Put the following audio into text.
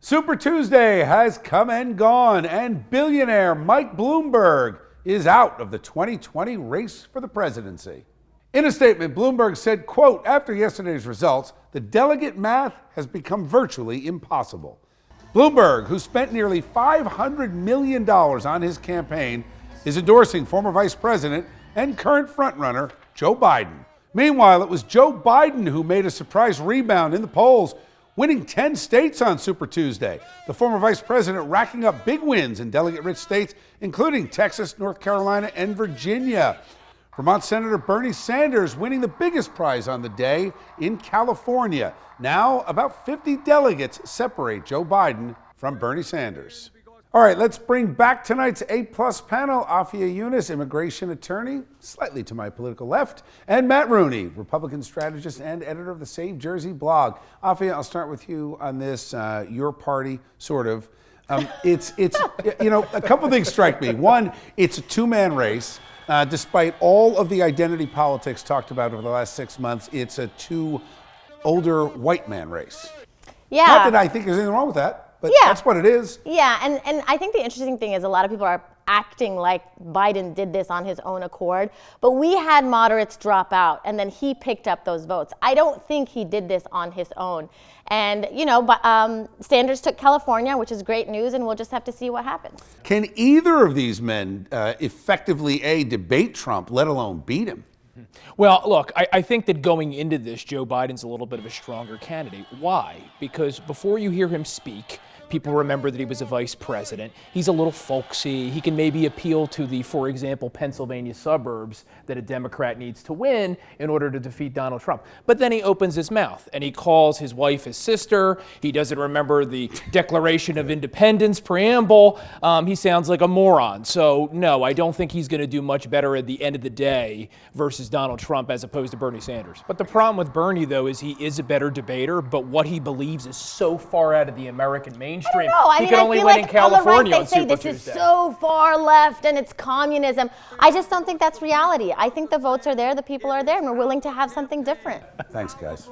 Super Tuesday has come and gone, and billionaire Mike Bloomberg is out of the 2020 race for the presidency. In a statement, Bloomberg said, quote, after yesterday's results, the delegate math has become virtually impossible. Bloomberg, who spent nearly $500 million on his campaign, is endorsing former vice president and current frontrunner Joe Biden. Meanwhile, it was Joe Biden who made a surprise rebound in the polls, winning 10 states on Super Tuesday. The former vice president racking up big wins in delegate-rich states, including Texas, North Carolina, and Virginia. Vermont Senator Bernie Sanders winning the biggest prize on the day in California. Now, about 50 delegates separate Joe Biden from Bernie Sanders. All right, let's bring back tonight's A-plus panel. Afia Yunus, immigration attorney, slightly to my political left, and Matt Rooney, Republican strategist and editor of the Save Jersey blog. Afia, I'll start with you on this. Your party, sort of. It's a couple things strike me. One, it's a two-man race. Despite all of the identity politics talked about over the last 6 months, it's a two older white man race. Yeah. Not that I think there's anything wrong with that. But yeah, that's what it is. Yeah, and I think the interesting thing is a lot of people are acting like Biden did this on his own accord, but we had moderates drop out, and then he picked up those votes. I don't think he did this on his own. And, Sanders took California, which is great news, and we'll just have to see what happens. Can either of these men effectively, debate Trump, let alone beat him? Well, look, I think that going into this, Joe Biden's a little bit of a stronger candidate. Why? Because before you hear him speak, people remember that he was a vice president. He's a little folksy. He can maybe appeal to the, for example, Pennsylvania suburbs that a Democrat needs to win in order to defeat Donald Trump. But then he opens his mouth and he calls his wife his sister. He doesn't remember the Declaration of Independence preamble. He sounds like a moron. So, no, I don't think he's going to do much better at the end of the day versus Donald Trump as opposed to Bernie Sanders. But the problem with Bernie, though, is he is a better debater, but what he believes is so far out of the American mainstream. I He could only win in California on Super Tuesday. This is so far left and it's communism. I just don't think that's reality. I think the votes are there, the people are there, and we're willing to have something different. Thanks, guys.